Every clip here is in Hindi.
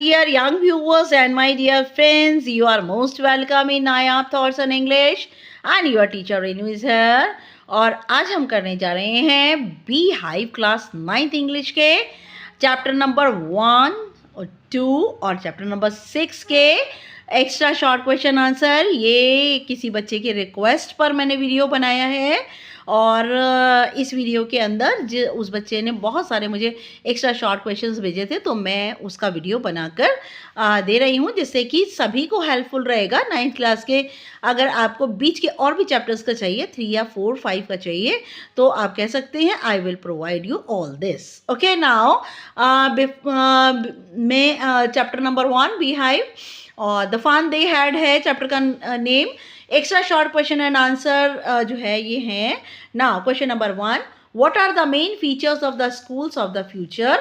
Dear young viewers and my dear friends, you are most welcome in Nayab Thoughts on English and your teacher Renu is here. और आज हम करने जा रहे हैं bee hive class 9th English के चैप्टर नंबर 1 और 2 और चैप्टर नंबर 6 के एक्स्ट्रा शॉर्ट क्वेश्चन आंसर। ये किसी बच्चे के रिक्वेस्ट पर मैंने वीडियो बनाया है और इस वीडियो के अंदर उस बच्चे ने बहुत सारे मुझे एक्स्ट्रा शॉर्ट क्वेश्चंस भेजे थे, तो मैं उसका वीडियो बनाकर दे रही हूँ जिससे कि सभी को हेल्पफुल रहेगा 9th क्लास के। अगर आपको बीच के और भी चैप्टर्स का चाहिए, 3 या 4, 5 का चाहिए, तो आप कह सकते हैं I will provide you all this. Okay, now मैं चैप्टर नंबर 1 बी हाइव और द फन दे हैड है चैप्टर का name. Extra short question and answer जो है ये है। Now question number 1, what are the main features of the schools of the future.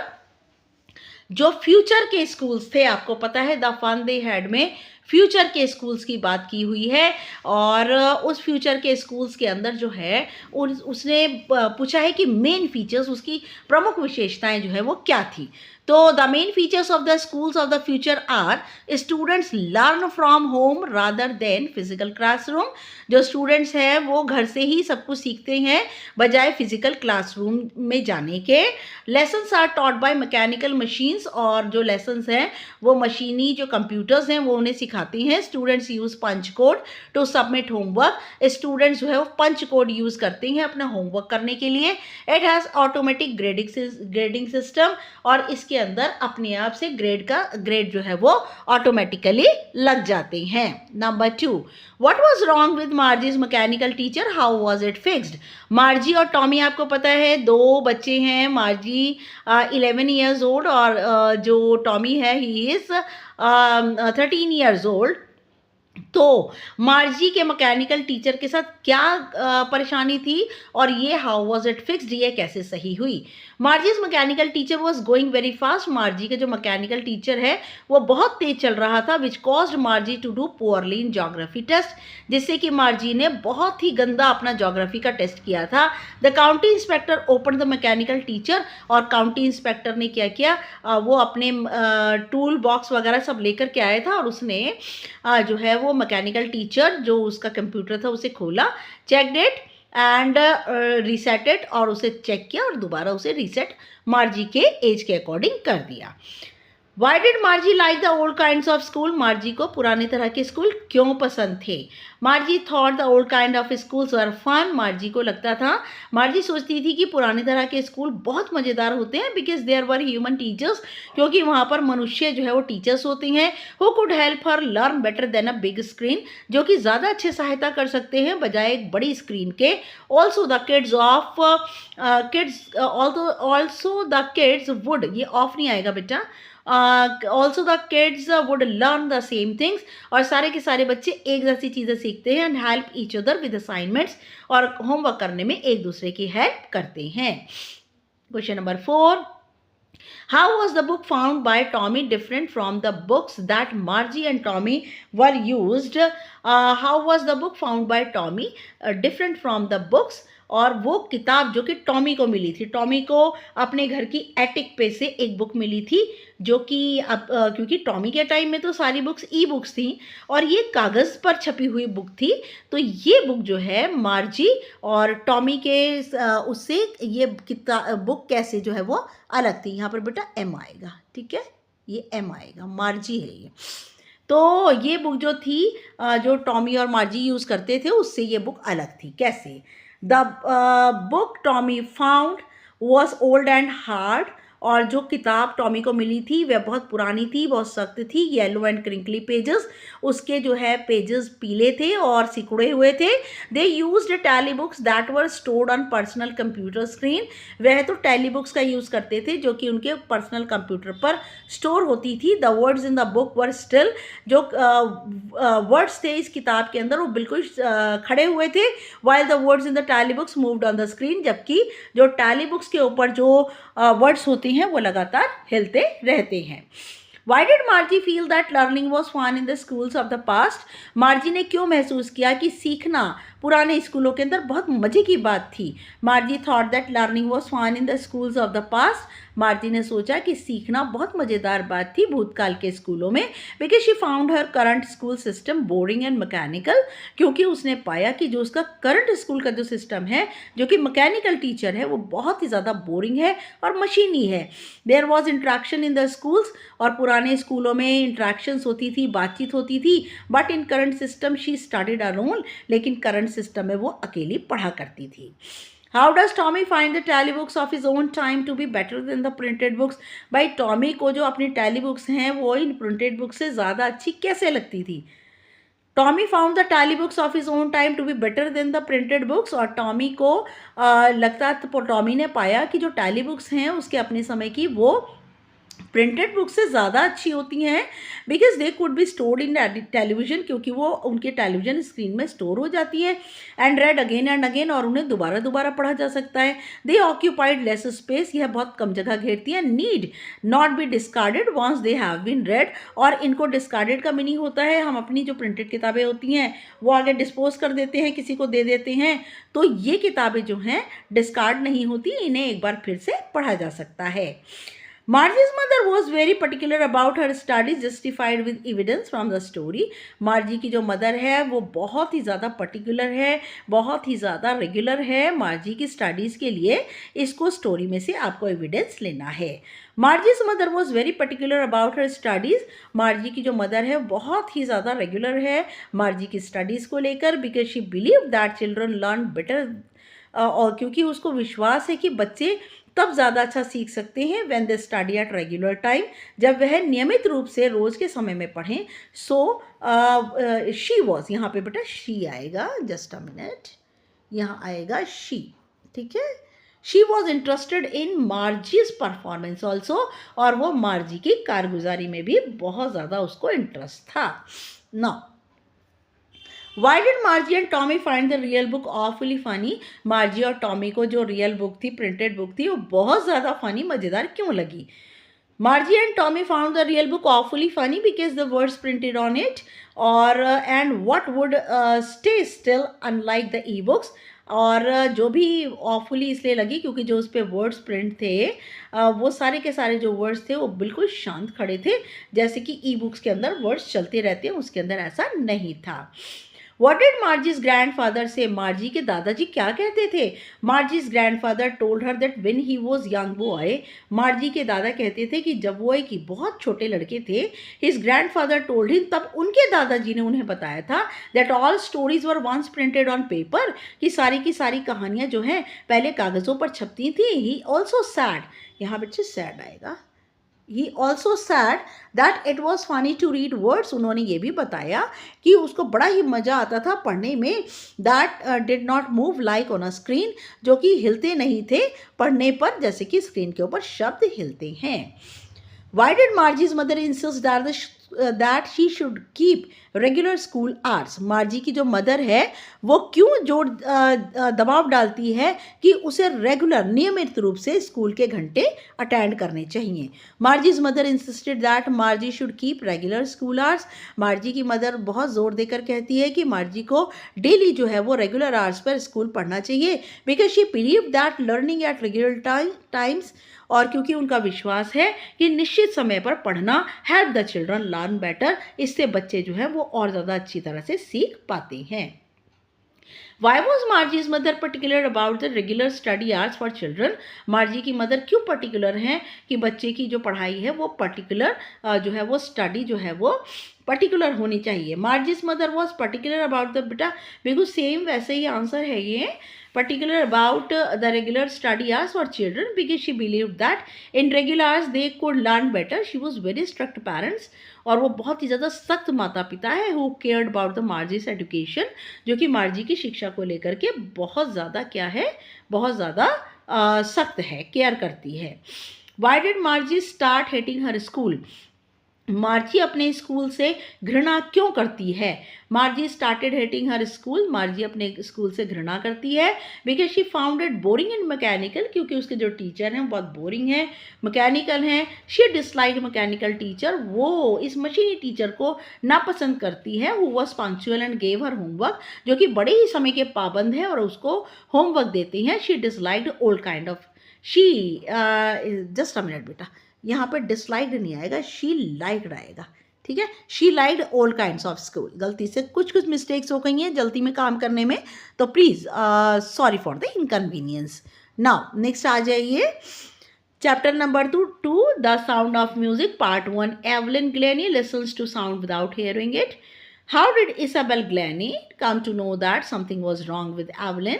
जो फ्यूचर के स्कूल्स थे, आपको पता है द फन दे हैड में फ्यूचर के स्कूल्स की बात की हुई है और उस फ्यूचर के स्कूल्स के अंदर जो है उसने पूछा है कि मेन फीचर्स, उसकी प्रमुख विशेषताएं जो है वो क्या थी। तो the main features of the schools of the future are students learn from home rather than physical classroom. जो स्टूडेंट्स हैं वो घर से ही सब कुछ सीखते हैं बजाय फिजिकल क्लासरूम में जाने के। Lessons are taught by mechanical machines, और जो लेसन्स हैं वो मशीनी जो कंप्यूटर्स हैं वो उन्हें सिखाती हैं। Students use punch code to submit homework. Students जो है वो पंच कोड यूज़ करते हैं अपना होमवर्क करने के लिए। It has automatic grading system, और इसके अंदर अपने आप से ग्रेड जो है वो ऑटोमेटिकली लग जाते हैं। Number 2, what was wrong with Margie's mechanical teacher, how was it fixed. Margie और टॉमी आपको पता है दो बच्चे हैं। मार्जी 11 ईयर्स ओल्ड और जो टॉमी है ही इज़ 13 ईयर्स ओल्ड। तो मार्जी के मैकेनिकल टीचर के साथ क्या परेशानी थी और ये हाउ वाज इट फिक्स्ड, ये कैसे सही हुई। Margie's mechanical teacher was going very fast. Margie का जो मैकेनिकल टीचर है वो बहुत तेज चल रहा था, which caused Margie to do poorly in geography test, जिससे कि मार्जी ने बहुत ही गंदा अपना ज्योग्राफी का टेस्ट किया था। The county inspector open the mechanical teacher, और काउंटी इंस्पेक्टर ने क्या किया, वो अपने टूल बॉक्स वगैरह सब लेकर के आया था और उसने जो है वो मैकेनिकल टीचर जो उसका कंप्यूटर था उसे खोला, चेक डेट एंड रीसेटेड, और उसे चेक किया और दोबारा उसे रीसेट मार्जी के एज के अकॉर्डिंग कर दिया। Why did Margie like the old kind of school. Margie को पुराने तरह के स्कूल क्यों पसंद थे। Margie thought the old kind of schools were fun. Margie को लगता था, मार्जी सोचती थी कि पुराने तरह के स्कूल बहुत मज़ेदार होते हैं, because there were human teachers, क्योंकि वहाँ पर मनुष्य जो है वो टीचर्स होते हैं, who could help her learn better than a big screen, जो कि ज़्यादा अच्छे सहायता कर सकते हैं बजाय एक बड़ी स्क्रीन के। ऑल्सो द किड्स वुड, ये ऑफ नहीं आएगा बेटा, also the kids would learn the same things, और सारे के सारे बच्चे एक जैसी चीज़ें सीखते हैं। And help each other with assignments, और होमवर्क करने में एक दूसरे की हेल्प करते हैं। Question number 4, how was the book found by Tommy different from the books that Margie and Tommy were used? How was the book found by Tommy different from the books? और वो किताब जो कि टॉमी को मिली थी, टॉमी को अपने घर की एटिक पे से एक बुक मिली थी, जो कि अब क्योंकि टॉमी के टाइम में तो सारी बुक्स ई बुक्स थी और ये कागज़ पर छपी हुई बुक थी, तो ये बुक जो है मार्जी और टॉमी के उससे ये बुक कैसे जो है वो अलग थी। यहाँ पर बेटा एम आएगा, ठीक है, ये एम आएगा, मार्जी है ये। तो ये बुक जो थी जो टॉमी और मार्जी यूज़ करते थे उससे ये बुक अलग थी। कैसे? The book Tommy found was old and hard, और जो किताब टॉमी को मिली थी वह बहुत पुरानी थी, बहुत सख्त थी। येलो एंड क्रिंकली पेजेस, उसके जो है पेजेस पीले थे और सिकुड़े हुए थे। They used tally books that were stored on personal computer screen, वह तो टैली बुक्स का यूज़ करते थे जो कि उनके पर्सनल कंप्यूटर पर स्टोर होती थी। The words in the book were still, जो वर्ड्स थे इस किताब के अंदर वो बिल्कुल खड़े हुए थे। While the words in the tally books moved on the screen, जबकि जो टैली बुक्स के ऊपर जो वर्ड्स होते हैं वो लगातार हिलते रहते हैं। Why did Margie feel that learning was fun in the schools of the past? मार्जी ने क्यों महसूस किया कि सीखना पुराने स्कूलों के अंदर बहुत मज़े की बात थी। Margie thought that learning was fun in the schools of the past. Margie ने सोचा कि सीखना बहुत मज़ेदार बात थी भूतकाल के स्कूलों में, because she found her current school system boring and mechanical, क्योंकि उसने पाया कि जो उसका करंट स्कूल का जो सिस्टम है, जो कि मैकेनिकल टीचर है, वो बहुत ही ज़्यादा बोरिंग है और मशीनी है। There was interaction in the schools, और पुराने स्कूलों में इंट्रैक्शंस होती थी, बातचीत होती थी, but in current system she studied alone, लेकिन करंट सिस्टम में वो अकेली पढ़ा करती थी। How does Tommy find the tally books of his own time to be better than the printed books? भाई टॉमी को जो अपनी टैली बुक्स हैं वो इन प्रिंटेड बुक्स से ज़्यादा अच्छी कैसे लगती थी? Tommy found the telebooks of his own time to be better than the printed books, और टॉमी को लगता, तो टॉमी ने पाया कि जो टैली बुक्स हैं उसके अपने समय की वो प्रिंटेड बुक से ज़्यादा अच्छी होती हैं, because they could be stored in television, क्योंकि वो उनके टेलीविजन स्क्रीन में स्टोर हो जाती है, and red again and again, और उन्हें दोबारा दोबारा पढ़ा जा सकता है। दे ऑक्यूपाइड लेस स्पेस, यह बहुत कम जगह घेरती हैं। Need not be discarded once they have been read, और इनको डिस्कार्डेड का मीनिंग होता है हम अपनी जो प्रिंटेड किताबें होती हैं वो आगे डिस्पोज कर देते हैं, किसी को दे देते हैं, तो ये किताबें जो हैं डिस्कार्ड नहीं होती, इन्हें एक बार फिर से पढ़ा जा सकता है। Margie's mother was very particular about her studies, justified with evidence from the story. मार्जी की जो मदर है वो बहुत ही ज़्यादा पर्टिकुलर है, बहुत ही ज़्यादा रेगुलर है मार्जी की स्टडीज़ के लिए। इसको स्टोरी में से आपको एविडेंस लेना है। Margie's mother was very particular about her studies. Margie की जो मदर है बहुत ही ज़्यादा रेगुलर है मार्जी की स्टडीज़ को लेकर, because she believe that children learn better, और क्योंकि उसको विश्वास है कि बच्चे तब ज़्यादा अच्छा सीख सकते हैं when they study at regular time, जब वह नियमित रूप से रोज़ के समय में पढ़ें। सो शी वॉज, यहाँ पे बेटा शी आएगा, जस्ट अ मिनट, यहाँ आएगा शी, ठीक है। She was interested in Margie's performance also, और वो मार्जी की कारगुजारी में भी बहुत ज़्यादा उसको इंटरेस्ट था। Now Why did Margie and Tommy find the real book awfully funny? मार्जी और टॉमी को जो रियल बुक थी, प्रिंटेड बुक थी, वो बहुत ज़्यादा फनी, मज़ेदार क्यों लगी? Margie and Tommy found the real book awfully funny because the words printed on it, और and what would stay still unlike the e-books, और जो भी awfully इसलिए लगी क्योंकि जो उस पर वर्ड्स प्रिंट थे वो सारे के सारे जो वर्ड्स थे वो बिल्कुल शांत खड़े थे, जैसे कि ई बुक्स के अंदर वर्ड्स चलते रहते हैं, उसके अंदर ऐसा नहीं था। What did Margie's grandfather say? मार्जी के दादाजी क्या कहते थे? Margie's grandfather told her that when he was young boy, मार्जी के दादा कहते थे कि जब वो एक बहुत छोटे लड़के थे, his grandfather told him, तब उनके दादाजी ने उन्हें बताया था that all stories were once printed on paper, कि सारी की सारी कहानियाँ जो हैं पहले कागज़ों पर छपती थी। He also said, यहाँ बच्चे sad आएगा, He also said that it was funny to read words. उन्होंने ये भी बताया कि उसको बड़ा ही मज़ा आता था पढ़ने में। That did not move like on a screen, जो कि हिलते नहीं थे पढ़ने पर, जैसे कि स्क्रीन के ऊपर शब्द हिलते हैं। Why did Margie's mother insist that she should keep regular school hours? मार्जी की जो मदर है वो क्यों जोर दबाव डालती है कि उसे रेगुलर नियमित रूप से स्कूल के घंटे अटेंड करने चाहिए? Margie's mother insisted that Margie should keep regular school hours. Margie की मदर बहुत ज़ोर देकर कहती है कि मार्जी को डेली जो है वो रेगुलर आवर्स पर स्कूल पढ़ना चाहिए, because she believe that learning at regular times, और क्योंकि उनका विश्वास है कि निश्चित समय पर पढ़ना help the children learn better, इससे बच्चे जो है वो और ज़्यादा अच्छी तरह से सीख पाते हैं। Why was Margie's mother particular about the regular study hours for children? मार्जी की मदर क्यों पर्टिकुलर हैं कि बच्चे की जो पढ़ाई है वो पर्टिकुलर जो है वो स्टडी जो है वो पर्टिकुलर होनी चाहिए। Margie's mother was particular about the, बेटा बिल्कुल सेम वैसे ही आंसर है ये, particular about the regular study hours for children because she believed that in regular hours they could learn better. She was very strict parents, और वो बहुत ही ज़्यादा सख्त माता पिता है who cared about the Margie's education, जो कि मार्जी की शिक्षा को लेकर के बहुत ज़्यादा क्या है, बहुत ज़्यादा सख्त है, केयर करती है। Why did Margie start hating her school? मार्जी अपने स्कूल से घृणा क्यों करती है? मार्जी स्टार्टेड हेटिंग हर स्कूल। मार्जी अपने स्कूल से घृणा करती है because she found it boring and mechanical, क्योंकि उसके जो टीचर हैं बहुत बोरिंग हैं, मैकेनिकल हैं। शी डिसलाइक मैकेनिकल टीचर, वो इस मशीनी टीचर को नापसंद करती है। Who was punctual and gave her homework, जो कि बड़े ही समय के पाबंद हैं और उसको होमवर्क देती हैं। She disliked old kind of, she just a minute बेटा, यहाँ पे डिसलाइक्ड नहीं आएगा, शी लाइक्ड आएगा, ठीक है। She liked all kinds of school. गलती से कुछ मिस्टेक्स हो गई हैं जल्दी में काम करने में, तो please sorry for the inconvenience. Now next आ जाइए, chapter number 2, the sound of music, part 1। Evelyn Glennie listens to sound without hearing it. How did Isabel Glennie come to know that something was wrong with Evelyn?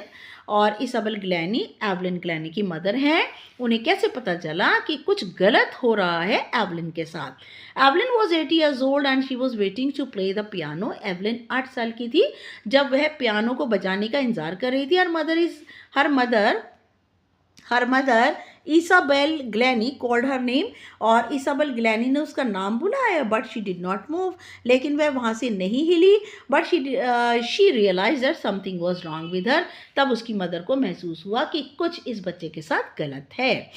और इसाबेल ग्लेनी एवलिन ग्लेनी की मदर हैं, उन्हें कैसे पता चला कि कुछ गलत हो रहा है एवलिन के साथ? Evelyn was 8 years old and she was waiting to play the piano. Evelyn 8 साल की थी जब वह पियानो को बजाने का इंतजार कर रही थी। Her mother Isabel Glennie called her name, और इसाबेल ग्लेनी ने उसका नाम बुलाया, but she did not move, लेकिन वह वहाँ से नहीं हिली। But she realize that something was wrong with her, तब उसकी मदर को महसूस हुआ कि कुछ इस बच्चे के साथ गलत है।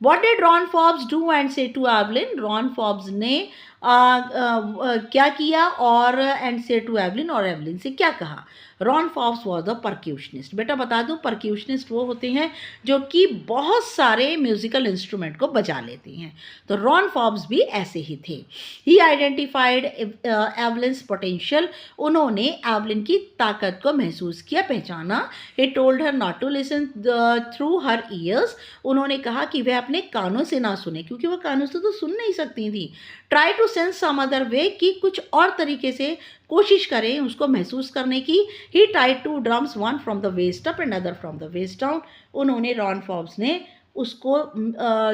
What did Ron Forbes do and say to Evelyn? Ron Forbes ने क्या किया और एंड से टू एवलिन, और एवलिन से क्या कहा? Ron Forbes was the percussionist. बेटा बता दूं, परक्यूशनिस्ट वो होते हैं जो कि बहुत सारे म्यूजिकल इंस्ट्रूमेंट को बजा लेते हैं, तो रॉन फॉब्स भी ऐसे ही थे। ही आइडेंटिफाइड एवलिन्स पोटेंशियल, उन्होंने एवलिन की ताकत को महसूस किया, पहचाना। He told her not to listen through her ears, उन्होंने कहा कि वह अपने कानों से ना सुने, क्योंकि वह कानों से तो सुन नहीं सकती थी। Try to sense some other way, कि कुछ और तरीके से कोशिश करें उसको महसूस करने की। He tied 2 drums, one from the waist up and other from the waist down, उन्होंने रॉन फॉब्स ने उसको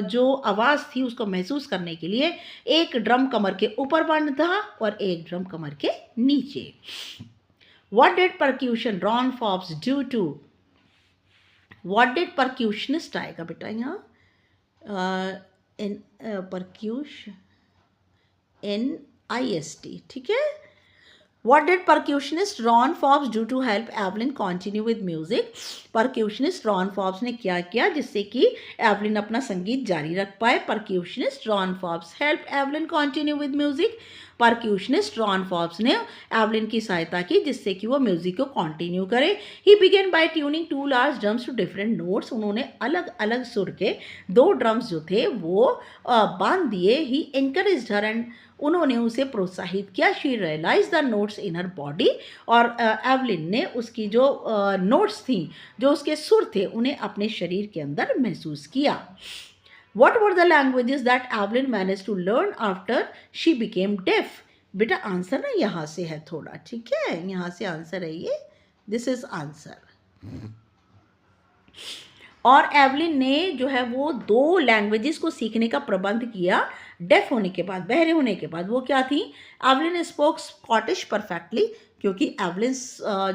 जो आवाज़ थी उसको महसूस करने के लिए एक ड्रम कमर के ऊपर बांधा और एक ड्रम कमर के नीचे। What did percussion Ron Forbes do to? What did percussionist आएगा बेटा यहाँ, percussion NIST, ठीक है। What did percussionist Ron Forbes do to help Evelyn continue with music? Percussionist Ron Forbes ने क्या किया जिससे कि एवलिन अपना संगीत जारी रख पाए? Percussionist Ron Forbes helped Evelyn continue with music. Percussionist Ron Forbes ने एवलिन की सहायता की जिससे कि वो म्यूजिक को कंटिन्यू करे। He began by tuning 2 large drums to different notes, उन्होंने अलग अलग सुर के 2 ड्रम्स जो थे वो बांध दिए। ही एनकरेज्ड हर एंड, उन्होंने उसे प्रोत्साहित किया। She realize the notes in her body, और एवलिन ने उसकी जो नोट्स थी, जो उसके सुर थे, उन्हें अपने शरीर के अंदर महसूस किया। What were the languages that Evelyn managed to learn after she became deaf? बेटा आंसर ना यहाँ से है थोड़ा, ठीक है, यहाँ से आंसर है ये, दिस इज आंसर। और एवलिन ने जो है वो 2 लैंग्वेजेस को सीखने का प्रबंध किया डेफ होने के बाद, बहरे होने के बाद। वो क्या थी? एवलिन स्पोक स्कॉटिश परफेक्टली, क्योंकि एवलिन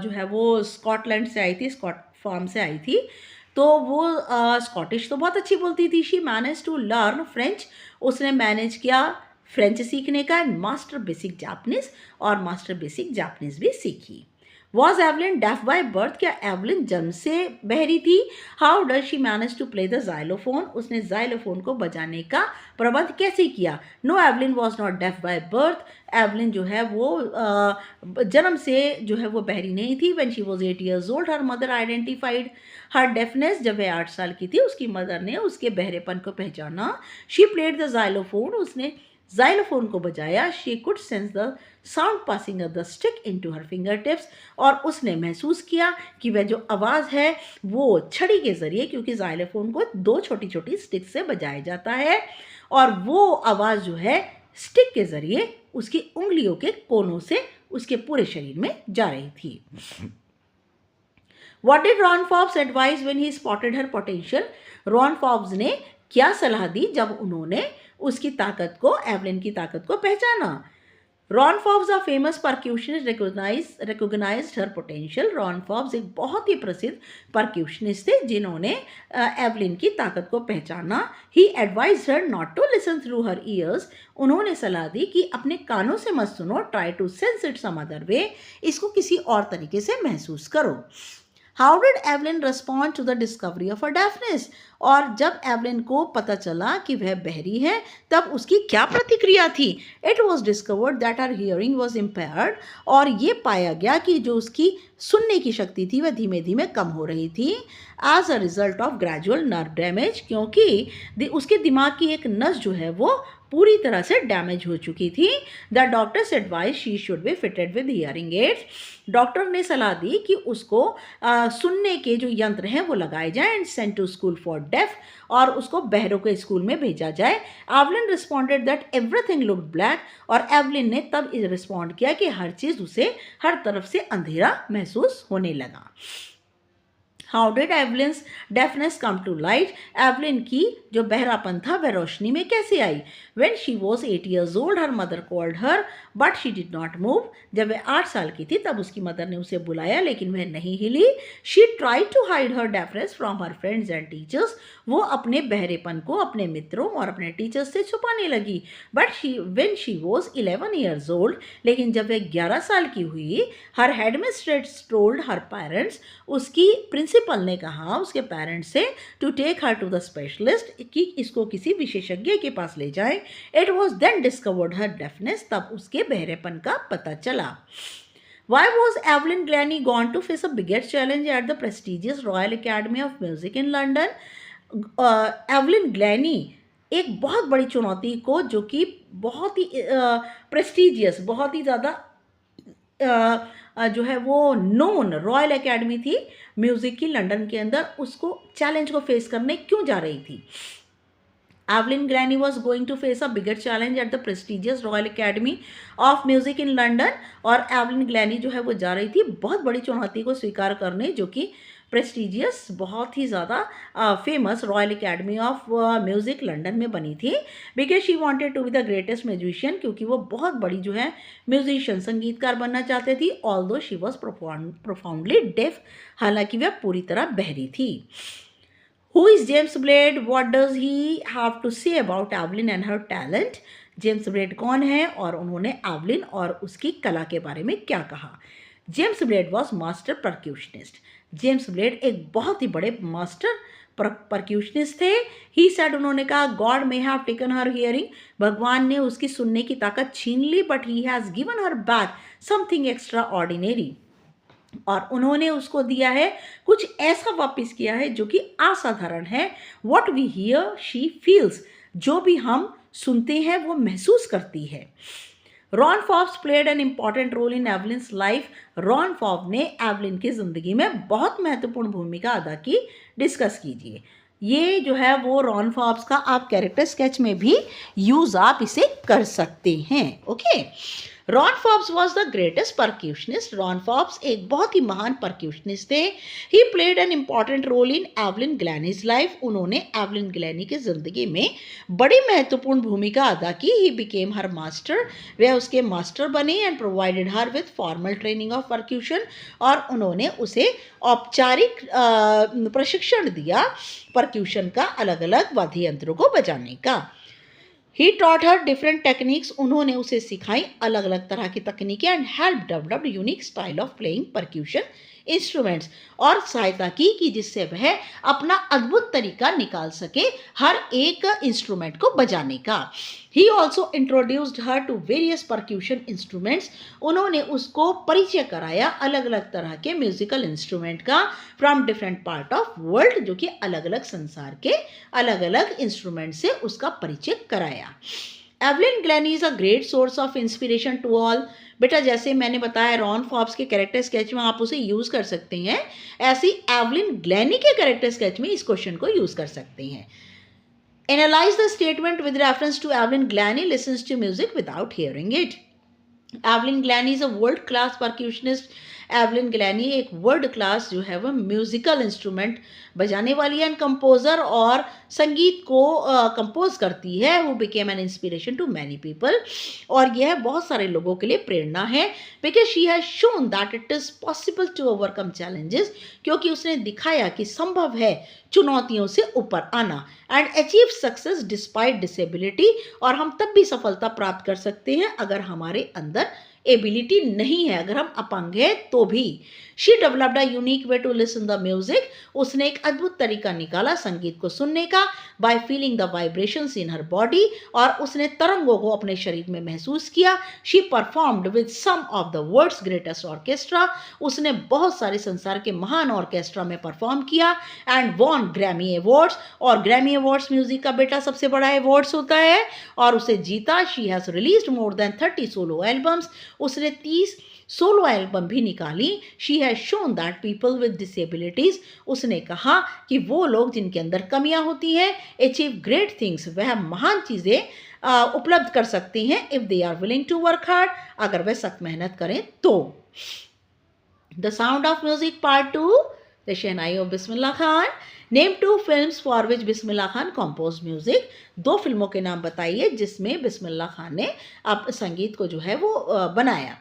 जो है वो स्कॉटलैंड से आई थी, स्कॉट फार्म से आई थी, तो वो स्कॉटिश तो बहुत अच्छी बोलती थी। She manage to learn French, उसने मैनेज किया फ्रेंच सीखने का। एंड मास्टर बेसिक जापनीज, और मास्टर बेसिक जापनीज भी सीखी। Was Evelyn deaf by birth? क्या एवलिन जन्म से बहरी थी? How does she manage to play the xylophone? उसने जाइलोफोन को बजाने का प्रबंध कैसे किया? No, Evelyn was not deaf by birth, Evelyn जो है वो जन्म से जो है वो बहरी नहीं थी। When she was 8 years old her mother identified her deafness, जब वह 8 साल की थी उसकी मदर ने उसके बहरेपन को पहचाना। शी प्लेड द जाइलोफोन, उसने जाइलोफोन को बजाया। She could sense the sound passing of the stick into her finger tips, और उसने महसूस किया कि वह जो आवाज़ है वो छड़ी के ज़रिए, क्योंकि जाइलोफोन को 2 छोटी छोटी स्टिक से बजाया जाता है, और वो आवाज़ जो है स्टिक के ज़रिए उसकी उंगलियों के कोनों से उसके पूरे शरीर में जा रही थी। What did Ron Forbes advise when he spotted her potential? Ron Forbes ने क्या सलाह दी जब उन्होंने उसकी ताकत को, एवलिन की ताकत को पहचाना? Ron Forbes a famous percussionist recognized her potential. Ron Forbes एक बहुत ही प्रसिद्ध परक्यूशनिस्ट थे जिन्होंने एवलिन की ताकत को पहचाना. He advised her not to listen through her ears. उन्होंने सलाह दी कि अपने कानों से मत सुनो, try to sense it some other way, इसको किसी और तरीके से महसूस करो. How did Evelyn respond to the discovery of her deafness? और जब एवलिन को पता चला कि वह बहरी है तब उसकी क्या प्रतिक्रिया थी? It was discovered that her hearing was impaired. और ये पाया गया कि जो उसकी सुनने की शक्ति थी वह धीमे धीमे कम हो रही थी as a result of gradual nerve damage, क्योंकि उसके दिमाग की एक नस जो है वो पूरी तरह से डैमेज हो चुकी थी. The doctors advise she should be fitted with hearing aids. Doctor ने सलाह दी कि उसको सुनने के जो यंत्र हैं वो लगाए जाएं and sent to school for deaf, और उसको बहरों के स्कूल में भेजा जाए. Evelyn responded that everything looked black. और एवलिन ने तब रिस्पॉन्ड किया कि हर चीज़ उसे हर तरफ से अंधेरा महसूस होने लगा. How did Evelyn's deafness come to light? Evelyn की जो बहरापन था वह रोशनी में कैसे आई? When she was 8 years old, her mother called her, but she did not move. जब वह 8 साल की थी तब उसकी मदर ने उसे बुलाया लेकिन वह नहीं हिली. She tried to hide her deafness from her friends and teachers. वो अपने बहरेपन को अपने मित्रों और अपने टीचर्स से छुपाने लगी. But when she was 11 years old, लेकिन जब वह 11 साल की हुई, her headmistress told her parents, उसकी प्रिंसिपल ने कहा उसके पेरेंट्स से to take her to the specialist, कि इसको किसी विशेषज्ञ के पास ले जाएं. It was then discovered her deafness. तब उसके बहरेपन का पता चला. Why was Evelyn Glennie gone to face a bigger challenge at the prestigious Royal Academy of Music in London? Evelyn Glennie एक बहुत बड़ी चुनौती को, जो कि बहुत ही प्रेस्टिजियस, बहुत ही ज़्यादा जो है वो नोन रॉयल एकेडमी थी म्यूज़िक की लंदन के अंदर, उसको चैलेंज को फेस करने क्यों जा रही थी? Evelyn Glennie was going to face a bigger challenge at the prestigious Royal Academy of Music in London. और एवलिन ग्लैनी जो है वो जा रही थी बहुत बड़ी चुनौती को स्वीकार करने, जो कि प्रेस्टिजियस, बहुत ही ज़्यादा famous Royal Academy of Music London में बनी थी. Because she wanted to be the greatest musician, क्योंकि वो बहुत बड़ी जो है म्यूजिशियन, संगीतकार बनना चाहते थी. Although she was profoundly deaf, हालांकि वह पूरी तरह बहरी थी. Who is James Blade? What does he have to say about Evelyn and her talent? James blade कौन है और उन्होंने एवलिन और उसकी कला के बारे में क्या कहा? James Blade was master percussionist. James Blade एक बहुत ही बड़े मास्टर परक्यूशनिस्ट थे. ही सेड, उन्होंने कहा, God may have taken her hearing, भगवान ने उसकी सुनने की ताकत छीन ली, but he has given her back something extraordinary. और उन्होंने उसको दिया है कुछ ऐसा वापस किया है जो कि असाधारण है. What we hear she feels, जो भी हम सुनते हैं वो महसूस करती है. Ron Forbes played an important role in Evelyn's life. Ron फॉब ने एवलिन की ज़िंदगी में बहुत महत्वपूर्ण भूमिका अदा की. डिस्कस कीजिए. ये जो है वो रॉन फॉब्स का आप कैरेक्टर स्केच में भी यूज़ आप इसे कर सकते हैं. Okay. Ron Forbes was the greatest percussionist. Ron Forbes एक बहुत ही महान परक्यूशनिस्ट थे. He played an important role in Evelyn Glennie's life. उन्होंने एवलिन ग्लैनी की ज़िंदगी में बड़ी महत्वपूर्ण भूमिका अदा की. ही बिकेम हर मास्टर, वे उसके मास्टर बने. And provided her with formal training of percussion, और उन्होंने उसे औपचारिक प्रशिक्षण दिया परक्यूशन का, अलग अलग वाद्य यंत्रों को बजाने का. He taught her different techniques. उन्होंने उसे सिखाई अलग अलग तरह की तकनीकें. And help developed unique style of playing percussion instruments, और सहायता की कि जिससे वह अपना अद्भुत तरीका निकाल सके हर एक इंस्ट्रूमेंट को बजाने का. He also introduced her to various percussion instruments. उन्होंने उसको परिचय कराया अलग अलग तरह के म्यूजिकल इंस्ट्रूमेंट का from different part of world, जो कि अलग अलग संसार के अलग अलग इंस्ट्रूमेंट से उसका परिचय कराया. Evelyn Glennie is a great source of inspiration to all. बेटा जैसे मैंने बताया रॉन फॉब्स के कैरेक्टर स्केच में आप उसे यूज़ कर सकते हैं, ऐसी एवलिन ग्लैनी के कैरेक्टर स्केच में इस क्वेश्चन को यूज़ कर सकते हैं. Analyze the statement with reference to Evelyn Glennie listens to music without hearing it. Evelyn Glennie is a world-class percussionist Evelyn Glennie एक वर्ल्ड क्लास जो है वो म्यूजिकल इंस्ट्रूमेंट बजाने वाली एंड कंपोजर और संगीत को कंपोज करती है, who became an inspiration to many people, और यह बहुत सारे लोगों के लिए प्रेरणा है, because she has shown that it is possible to overcome challenges, क्योंकि उसने दिखाया कि संभव है चुनौतियों से ऊपर आना, and achieve success despite disability, और हम तब भी सफलता प्राप्त कर सकते हैं अगर हमारे अंदर एबिलिटी नहीं है, अगर हम अपंग है तो भी। She developed a unique way to listen the music, उसने एक अद्भुत तरीका निकाला संगीत को सुनने का, by feeling the vibrations in her body, और उसने तरंगों को अपने शरीर में महसूस किया। She performed with some of the world's greatest orchestra, उसने बहुत सारे संसार के महान ऑर्केस्ट्रा में परफॉर्म किया, एंड वॉन ग्रैमी अवार्ड्स, और ग्रैमी अवार्ड्स म्यूजिक का बेटा सबसे बड़ा अवार्ड्स होता है, और उसे जीता। She has released more than 30 solo albums, उसने 30 सोलो एल्बम भी निकाली। She has shown that people with disabilities, उसने कहा कि वो लोग जिनके अंदर कमियां होती हैं अचीव ग्रेट थिंग्स, वह महान चीज़ें उपलब्ध कर सकती हैं if they are willing to work hard, अगर वह सख्त मेहनत करें तो। The sound of music part 2, the shehnai of Bismillah Khan. Name 2 films for which Bismillah Khan compose music, 2 फिल्मों के नाम बताइए जिसमें बिस्मिल्लाह खान ने अब संगीत को जो है वो बनाया।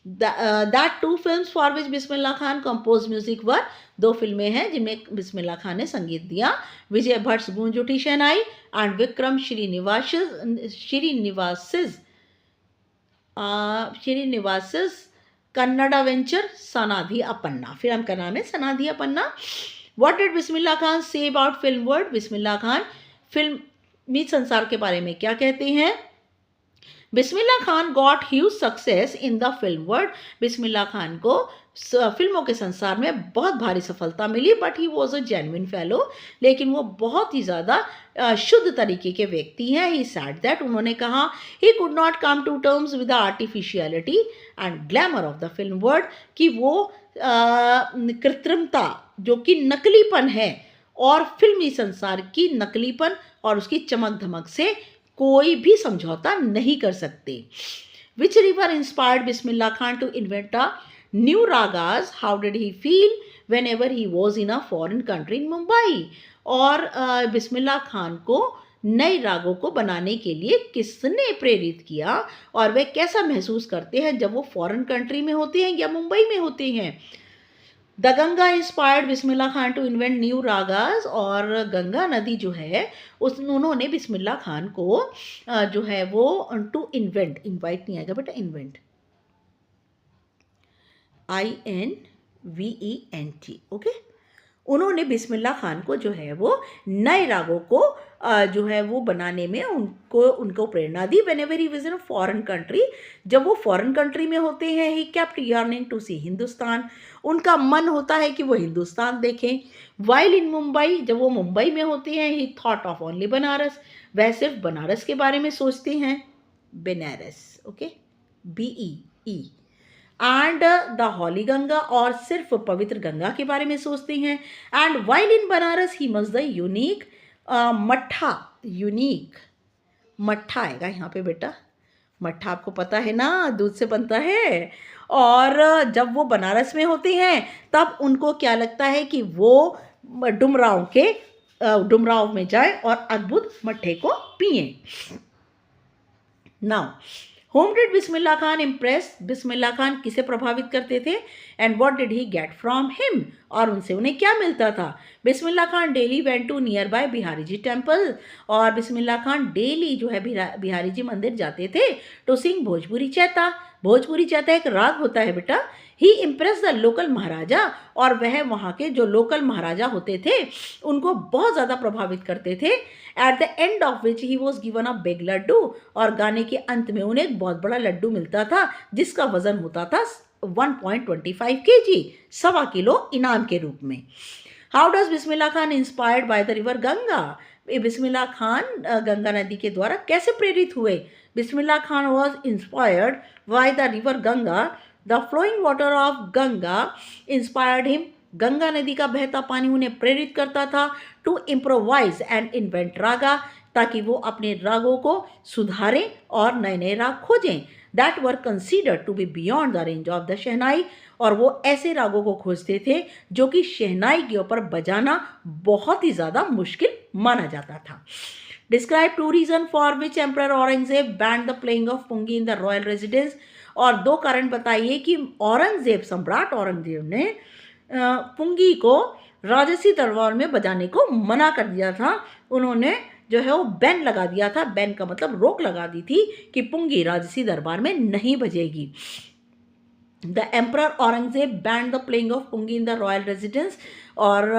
That 2 films for which Bismillah Khan compose music were, 2 फिल्में हैं जिनमें बिस्मिल्लाह खान ने संगीत दिया। विजय Bhatt Goonj Uthi Shehnai and Vikram Srinivas's Kannada venture Sanadhi Appanna, film का नाम है सनाधि अपन्ना। What did Bismillah Khan say about film world? Bismillah Khan फिल्मी संसार के बारे में क्या कहते हैं? Bismillah Khan got huge success in the film world, Bismillah Khan को फिल्मों के संसार में बहुत भारी सफलता मिली, but he was a genuine fellow, लेकिन वो बहुत ही ज़्यादा शुद्ध तरीके के व्यक्ति हैं। ही सैड दैट, उन्होंने कहा he could not come to terms with the artificiality and glamour of the film world, कि वो कृत्रिमता जो कि नकलीपन है और फिल्मी संसार की नकलीपन और उसकी चमक धमक से कोई भी समझौता नहीं कर सकते। Which river inspired Bismillah Khan to invent a new ragas, how did he feel whenever he was in a foreign country in Mumbai, और बिस्मिल्लाह खान को नए रागों को बनाने के लिए किसने प्रेरित किया और वे कैसा महसूस करते हैं जब वो फॉरेन कंट्री में होते हैं या मुंबई में होते हैं। The Ganga inspired Bismillah Khan to invent new ragas, और गंगा नदी जो है उन्होंने बिस्मिल्लाह खान को जो है वो टू इन्वेंट, इन्वाइट नहीं आएगा बेटा, इन्वेंट INVENT, ओके। उन्होंने बिस्मिल्लाह खान को जो है वो नए रागों को जो है वो बनाने में उनको प्रेरणा दी। Whenever he was in a foreign country, जब वो फॉरेन कंट्री में होते हैं, he kept yearning to see Hindustan, उनका मन होता है कि वो हिंदुस्तान देखें। वाइल इन मुंबई, जब वो मुंबई में होते हैं, he thought of only Banaras, वह सिर्फ बनारस के बारे में सोचते हैं, Banaras, okay, BEE, and the holy Ganga, और सिर्फ पवित्र गंगा के बारे में सोचते हैं। And while in Banaras he must the unique mattha, unique mattha आएगा यहाँ पे बेटा, मट्ठा आपको पता है ना, दूध से बनता है। और जब वो बनारस में होते हैं तब उनको क्या लगता है कि वो डुमराव में जाएं और अद्भुत मट्ठे को पिएं। Now Whom did Bismillah Khan impress? Bismillah Khan किसे प्रभावित करते थे? And what did he get from him? और उनसे उन्हें क्या मिलता था? Bismillah Khan daily went to nearby Bihari ji temple, और बिस्मिल्लाह खान डेली जो है बिहारी जी मंदिर जाते थे टू सिंग भोजपुरी चैता। भोजपुरी चैता एक राग होता है बेटा। ही इम्प्रेस द लोकल महाराजा, और वह वहाँ के जो लोकल महाराजा होते थे उनको बहुत ज़्यादा प्रभावित करते थे। At the end of which he was given a big laddu, और गाने के अंत में उन्हें एक बहुत बड़ा लड्डू मिलता था जिसका वजन होता था 1.25 kg, 1.25 किलो इनाम के रूप में। How does Bismillah Khan inspired by the river Ganga? Bismillah Khan Ganga नदी के द्वारा कैसे प्रेरित हुए? Bismillah Khan was inspired by the river Ganga, the flowing water of Ganga inspired him, Ganga नदी का बहता पानी उन्हें प्रेरित करता था to improvise and invent raga, ताकि वो अपने रागों को सुधारें और नए नए राग खोजें। That were considered to be beyond the range of the shehnai, और वो ऐसे रागों को खोजते थे जो कि शहनाई के ऊपर बजाना बहुत ही ज़्यादा मुश्किल माना जाता था. Describe two reason for which emperor Aurangzeb banned the playing of pungi in the royal residence, और 2 कारण बताइए कि औरंगजेब, सम्राट औरंगजेब ने पुंगी को राजसी दरबार में बजाने को मना कर दिया था. उन्होंने जो है वो बैन लगा दिया था. बैन का मतलब रोक लगा दी थी कि पुंगी राजसी दरबार में नहीं बजेगी. The emperor Aurangzeb banned the playing of pungi in the royal residence, और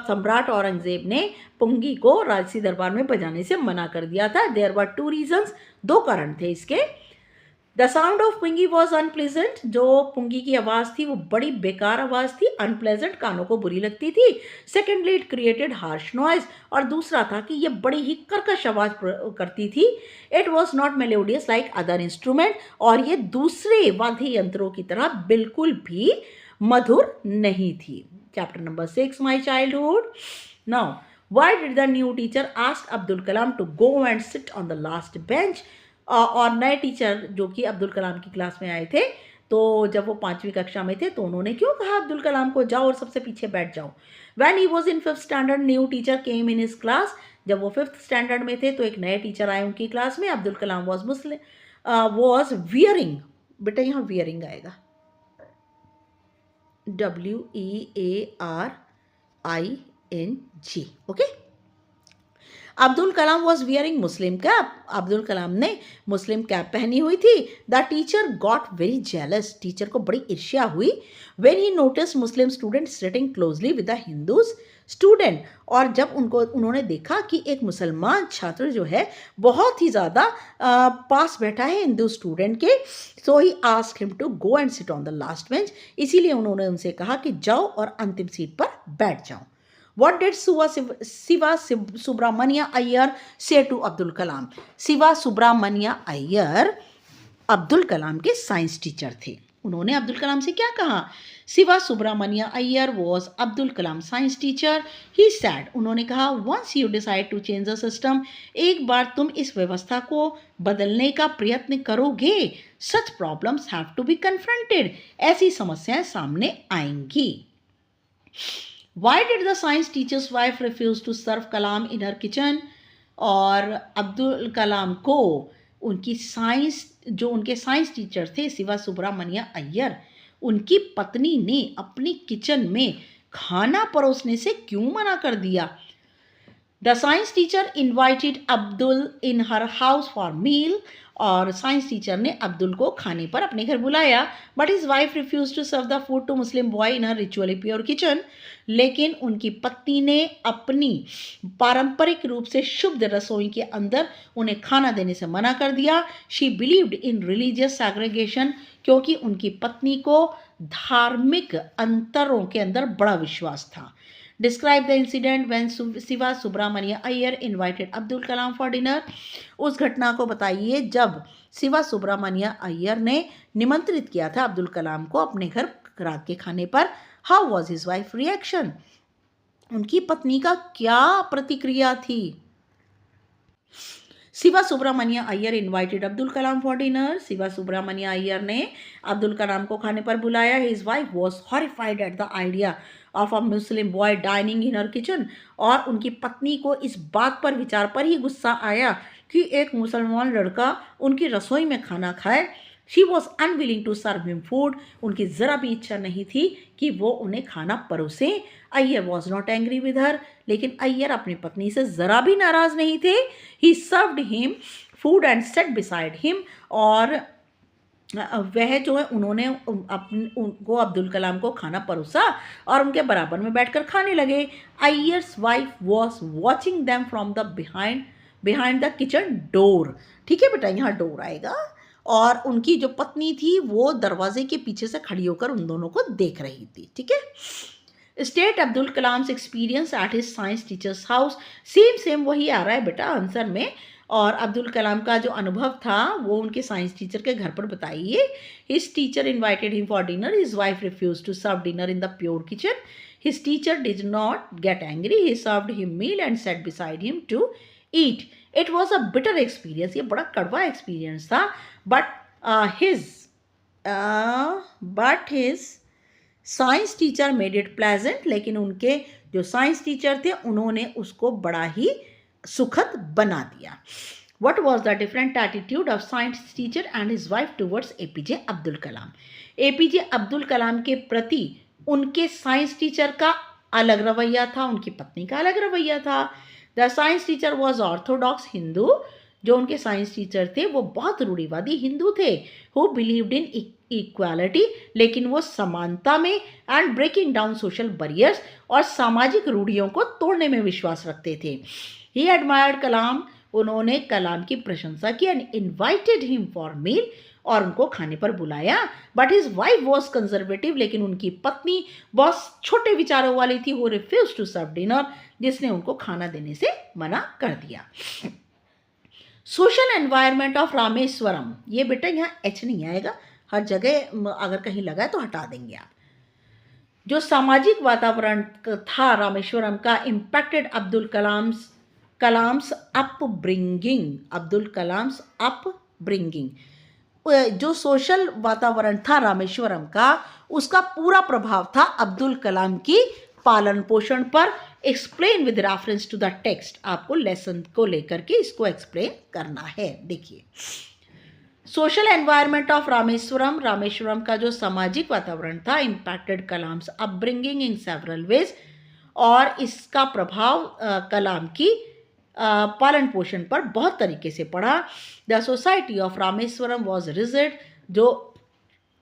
सम्राट औरंगजेब ने पुंगी को राजसी दरबार में बजाने से मना कर दिया था. देयर वर 2 रीजंस, 2 कारण थे इसके. The sound of pungi was unpleasant, जो पुंगी की आवाज़ थी वो बड़ी बेकार आवाज़ थी, अनप्लेजेंट, कानों को बुरी लगती थी. Secondly it created harsh noise, और दूसरा था कि ये बड़ी ही कर्कश आवाज़ करती थी. It was not melodious like other instrument, और ये दूसरे वाद्य यंत्रों की तरह बिल्कुल भी मधुर नहीं थी. Chapter number 6, my childhood. Now why did the new teacher ask Abdul Kalam to go and sit on the last bench, और नए टीचर जो कि अब्दुल कलाम की क्लास में आए थे, तो जब वो 5वीं कक्षा में थे तो उन्होंने क्यों कहा अब्दुल कलाम को जाओ और सबसे पीछे बैठ जाओ. When he was in 5th standard, new teacher came in his class. जब वो 5th स्टैंडर्ड में थे तो एक नए टीचर आए उनकी क्लास में. अब्दुल कलाम वॉज वियरिंग, बेटा यहाँ वियरिंग आएगा, WEARING, ओके. Abdul Kalam was wearing Muslim cap. Abdul Kalam ने मुस्लिम कैप पहनी हुई थी. The teacher got very jealous. Teacher को बड़ी ईर्ष्या हुई. When he notice Muslim student sitting closely with the Hindus student, और जब उन्होंने देखा कि एक मुसलमान छात्र जो है बहुत ही ज़्यादा पास बैठा है हिंदू स्टूडेंट के, so he asked him to go and sit on the last bench. इसीलिए उन्होंने उनसे कहा कि जाओ और अंतिम सीट पर बैठ जाओ. What did Siva Subramania Iyer say to Abdul Kalam? Siva Subramania Iyer Abdul Kalam के साइंस टीचर थे. उन्होंने अब्दुल कलाम से क्या कहा? Shiva Subramania Iyer was Abdul Kalam science teacher. He said, उन्होंने कहा, once you decide to change the system, एक बार तुम इस व्यवस्था को बदलने का प्रयत्न करोगे, such problems have to be confronted, ऐसी समस्याएं सामने आएंगी. Why did the science teacher's wife refuse to serve Kalam in her kitchen? और अब्दुल कलाम को उनके साइंस टीचर थे शिवा सुब्रमण्य अय्यर, उनकी पत्नी ने अपनी किचन में खाना परोसने से क्यों मना कर दिया? The science teacher invited Abdul in her house for meal, और साइंस टीचर ने अब्दुल को खाने पर अपने घर बुलाया. But his wife refuse to serve the food to Muslim boy in her ritually pure kitchen, लेकिन उनकी पत्नी ने अपनी पारंपरिक रूप से शुद्ध रसोई के अंदर उन्हें खाना देने से मना कर दिया. She believed in religious segregation, क्योंकि उनकी पत्नी को धार्मिक अंतरों के अंदर बड़ा विश्वास था. Describe the incident when Siva Subramania Iyer invited Abdul Kalam for dinner. उस घटना को बताइए जब शिवा सुब्रमण्य अय्यर ने निमंत्रित किया था अब्दुल कलाम को अपने घर रात के खाने पर. How was his wife reaction? उनकी पत्नी का क्या प्रतिक्रिया थी? Shiva Subramania Iyer invited Abdul Kalam for dinner. Shiva Subramania Iyer ने अब्दुल कलाम को खाने पर बुलाया. His wife was horrified at the idea of a Muslim boy dining in her kitchen, और उनकी पत्नी को इस बात पर विचार पर ही गुस्सा आया कि एक मुसलमान लड़का उनकी रसोई में खाना खाए. She was unwilling to serve him food, उनकी ज़रा भी इच्छा नहीं थी कि वो उन्हें खाना परोसें. Iyer was not angry with her, लेकिन अय्यर अपनी पत्नी से ज़रा भी नाराज़ नहीं थे. ही served him food and set beside him, और वह जो है उन्होंने उनको अब्दुल कलाम को खाना परोसा और उनके बराबर में बैठकर खाने लगे. Iyer's wife was watching them from the behind the kitchen door. ठीक है बेटा, यहाँ डोर आएगा. और उनकी जो पत्नी थी वो दरवाजे के पीछे से खड़ी होकर उन दोनों को देख रही थी. ठीक है. State Abdul Kalam's experience at his science teachers house. Same वही आ रहा है बेटा आंसर में. और अब्दुल कलाम का जो अनुभव था वो उनके साइंस टीचर के घर पर बताइए. His teacher invited him for dinner. His wife refuse to serve dinner in the pure kitchen. His teacher did not get angry. He served him meal and set beside him to eat. It was a bitter experience. ये बड़ा कड़वा एक्सपीरियंस था, but his science teacher made it pleasant, लेकिन उनके जो साइंस टीचर थे उन्होंने उसको बड़ा ही सुखद बना दिया. What was the different attitude of science teacher and his wife towards APJ Abdul Kalam? APJ Abdul Kalam के प्रति उनके साइंस टीचर का अलग रवैया था, उनकी पत्नी का अलग रवैया था. The science teacher was Orthodox Hindu. जो उनके साइंस टीचर थे वो बहुत रूढ़िवादी हिंदू थे. हु बिलीव्ड इन इक्वालिटी, लेकिन वो समानता में, and breaking down social barriers, और सामाजिक रूढ़ियों को तोड़ने में विश्वास रखते थे. ही एडमायर्ड कलाम, उन्होंने कलाम की प्रशंसा की, and invited him for meal, और उनको खाने पर बुलाया. But his wife was conservative, लेकिन उनकी पत्नी बहुत छोटे विचारों वाली थी. वो रिफ्यूज टू सर्व डिनर, जिसने उनको खाना देने से मना कर दिया. सोशल एनवायरनमेंट ऑफ रामेश्वरम, ये बेटा यहाँ एच नहीं आएगा, हर जगह अगर कहीं लगा है तो हटा देंगे आप. जो सामाजिक वातावरण था रामेश्वरम का, impacted Abdul Kalam's upbringing. Abdul Kalam's upbringing, जो सोशल वातावरण था रामेश्वरम का, उसका पूरा प्रभाव था अब्दुल कलाम की पालन पोषण पर. Explain with reference to the text, आपको लेसन को लेकर के इसको एक्सप्लेन करना है. देखिए, social environment of Rameswaram, Rameswaram का जो सामाजिक वातावरण था, impacted Kalam's upbringing in several ways, और इसका प्रभाव कलाम की पालन पोषण पर बहुत तरीके से पड़ा. The society of Rameswaram was rigid, जो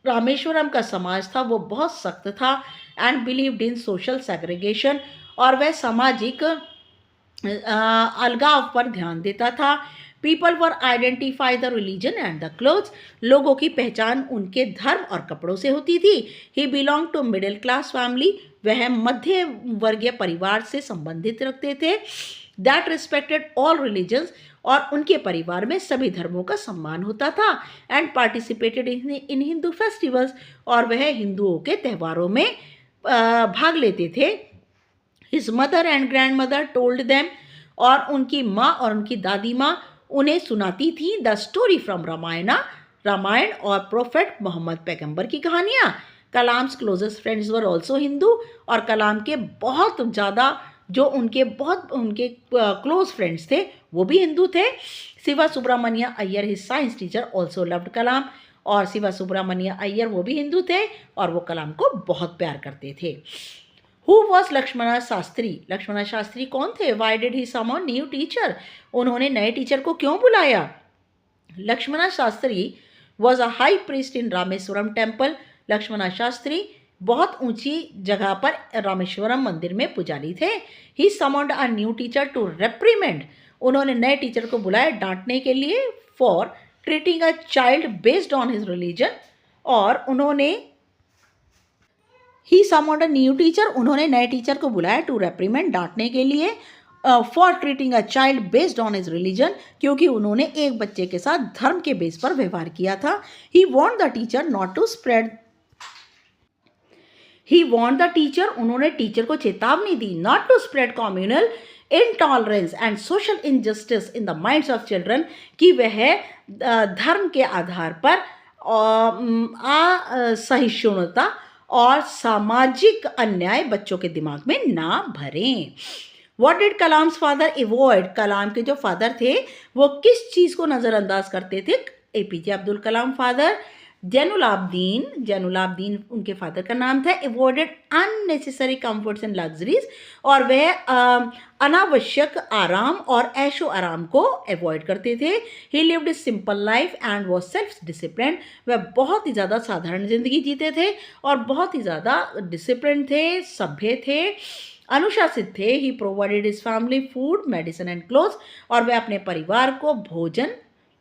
रामेश्वरम का समाज था वो बहुत सख्त था. And believed in social segregation, और वह सामाजिक अलगाव पर ध्यान देता था. People were identify the religion and the clothes, लोगों की पहचान उनके धर्म और कपड़ों से होती थी. He belong to middle class family, वह मध्य वर्गीय परिवार से संबंधित रखते थे. दैट रिस्पेक्टेड ऑल रिलीजन्स, और उनके परिवार में सभी धर्मों का सम्मान होता था. And participated in Hindu festivals, और वह हिंदुओं के त्योहारों में भाग लेते थे. His mother and grand mother told them, और उनकी माँ और उनकी दादी माँ उन्हें सुनाती थी द स्टोरी फ्रॉम रामायण और प्रोफेट मोहम्मद पैगंबर की कहानियाँ. Kalam's closest friends were also Hindu, और कलाम के बहुत ज़्यादा जो उनके क्लोज फ्रेंड्स थे वो भी हिंदू थे. Shiva Subramania Iyer his science teacher also loved Kalam, और शिवा सुब्रमण्य अय्यर वो भी हिंदू थे और वो कलाम को बहुत प्यार करते थे. हु वॉज लक्ष्मणा शास्त्री, लक्ष्मणा शास्त्री कौन थे? Why did he summon new teacher, उन्होंने नए टीचर को क्यों बुलाया? Lakshmana Shastri was a high priest in Rameswaram temple. Lakshmana Shastri बहुत ऊंची जगह पर रामेश्वरम मंदिर में पुजारी थे. He summoned a new teacher to reprimand, उन्होंने नए टीचर को बुलाया डांटने के लिए. For treating a child based on his religion, और उन्होंने ही समन्ड अ न्यू टीचर, उन्होंने नए टीचर को बुलाया टू रेप्रीमेंड, डांटने के लिए. For treating a child based on his religion, क्योंकि उन्होंने एक बच्चे के साथ धर्म के बेस पर व्यवहार किया था. He want the teacher not to spread, he want the teacher, उन्होंने टीचर को चेतावनी दी, not to spread communal intolerance and social injustice in the minds of children, कि वह धर्म के आधार पर असहिष्णुता और सामाजिक अन्याय बच्चों के दिमाग में ना भरें. What did Kalam's father avoid, Kalam के जो फादर थे वो किस चीज़ को नज़रअंदाज करते थे? एपीजे अब्दुल कलाम फादर जैनुलाब्दीन उनके फादर का नाम था. Avoided unnecessary comforts and luxuries, और वह अनावश्यक आराम और ऐशो आराम को अवॉइड करते थे. ही lived a simple life and was self discipline, वह बहुत ही ज़्यादा साधारण जिंदगी जीते थे और बहुत ही ज़्यादा डिसिप्लिन थे, सभ्य थे, अनुशासित थे. He provided his family food medicine and clothes, और वह अपने परिवार को भोजन,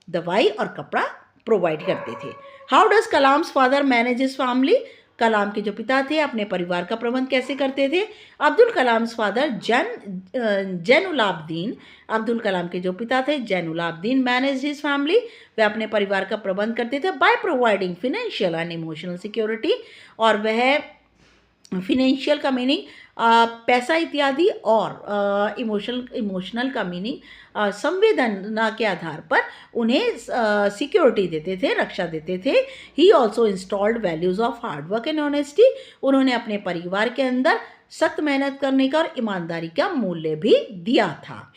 दवाई और कपड़ा प्रोवाइड करते थे. How does Kalam's father manage his family, Kalam के जो पिता थे अपने परिवार का प्रबंध कैसे करते थे? अब्दुल कलाम्स फादर जैनुलाब्दीन, अब्दुल कलाम के जो पिता थे जैनुलाब्दीन मैनेज हिज फैमिली, वे अपने परिवार का प्रबंध करते थे by providing financial and emotional security, और वह फिनेंशियल का मीनिंग पैसा इत्यादि, और इमोशनल का मीनिंग संवेदना के आधार पर उन्हें सिक्योरिटी देते थे, रक्षा देते थे। He also installed values of hard work and honesty. उन्होंने अपने परिवार के अंदर सख्त मेहनत करने का और ईमानदारी का मूल्य भी दिया था।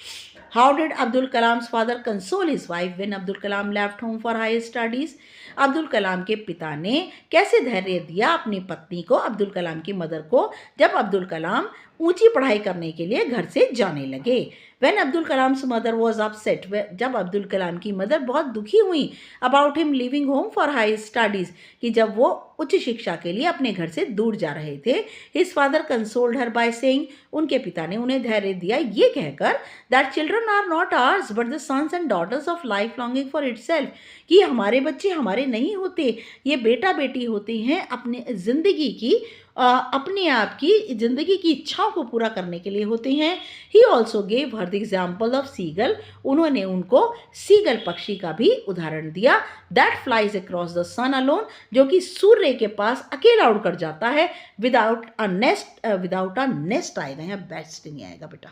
How did Abdul Kalam's father console his wife when Abdul Kalam left home for higher studies. Abdul Kalam के पिता ने कैसे धैर्य दिया अपनी पत्नी को, अब्दुल कलाम की मदर को, जब अब्दुल कलाम ऊंची पढ़ाई करने के लिए घर से जाने लगे। When Abdul Kalam's mother was upset, जब अब्दुल कलाम की मदर बहुत दुखी हुई about him living home for high studies, कि जब वो उच्च शिक्षा के लिए अपने घर से दूर जा रहे थे। His father consoled her by saying, उनके पिता ने उन्हें धैर्य दिया ये कहकर that children are not ours but the sons and daughters of life longing for itself, कि हमारे बच्चे हमारे नहीं होते, ये बेटा बेटी होते हैं अपने ज़िंदगी की अपने आप की ज़िंदगी की इच्छाओं को पूरा करने के लिए होते हैं। He also gave her the example of seagull, उन्होंने उनको सीगल पक्षी का भी उदाहरण दिया। That flies across the sun alone, जो कि सूर्य के पास अकेला उड़कर जाता है। विदाउट अ नेस्ट आएगा, यहाँ बेस्ट नहीं आएगा बेटा,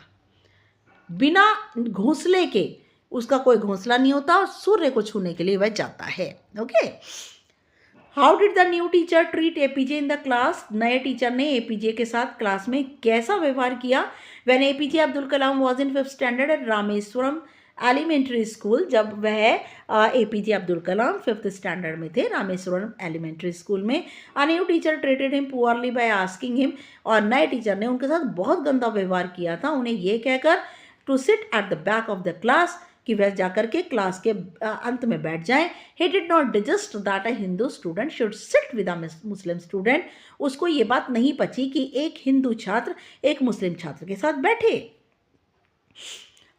बिना घोंसले के, उसका कोई घोंसला नहीं होता और सूर्य को छूने के लिए वह जाता है। Okay, how did the new teacher treat APJ in the class, नए टीचर ने एपीजे के साथ क्लास में कैसा व्यवहार किया। When APJ Abdul Kalam was in 5th standard at Rameswaram elementary school, जब वह एपीजे अब्दुल कलाम 5th स्टैंडर्ड में थे रामेश्वरम एलिमेंट्री स्कूल में, अ new teacher treated him poorly by asking him, और नए टीचर ने उनके साथ बहुत गंदा व्यवहार किया था, उन्हें ये कहकर to sit at the back of the class, कि वह जाकर के क्लास के अंत में बैठ जाएं। He did not disgust that a Hindu student should sit with a Muslim student, उसको ये बात नहीं पची कि एक हिंदू छात्र एक मुस्लिम छात्र के साथ बैठे।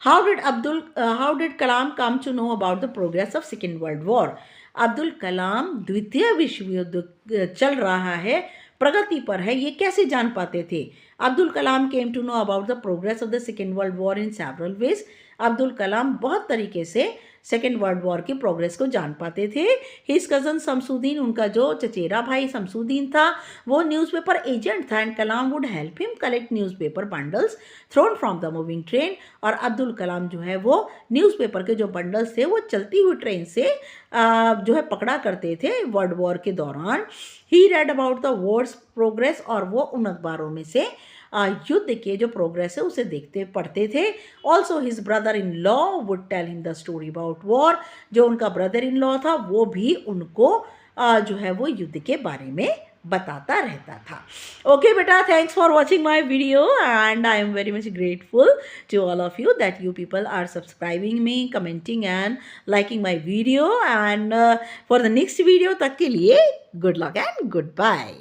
How did Kalam come to know about the progress of Second World War, Abdul Kalam द्वितीय विश्व युद्ध चल रहा है, प्रगति पर है, ये कैसे जान पाते थे। Abdul Kalam came to know about the progress of the Second World War in several ways, Abdul Kalam बहुत तरीके से सेकेंड वर्ल्ड वॉर की प्रोग्रेस को जान पाते थे। हिज कज़न शमसुद्दीन, उनका जो चचेरा भाई शमसुद्दीन था, वो न्यूज़पेपर एजेंट था, and Kalam would help him collect newspaper bundles thrown from the moving train, और अब्दुल कलाम जो है वो न्यूज़पेपर के जो बंडल्स थे वो चलती हुई ट्रेन से जो है पकड़ा करते थे वर्ल्ड वॉर के दौरान। He read about the war's progress, और वो उन अखबारों में से युद्ध के जो प्रोग्रेस है उसे देखते पढ़ते थे। Also his brother in law would tell him the story about war, जो उनका ब्रदर इन लॉ था वो भी उनको जो है वो युद्ध के बारे में बताता रहता था। ओके बेटा, thanks for watching my video and I am very much grateful to all of you that you people are subscribing me, commenting and liking my video, and for the next video तक के लिए good luck and good bye.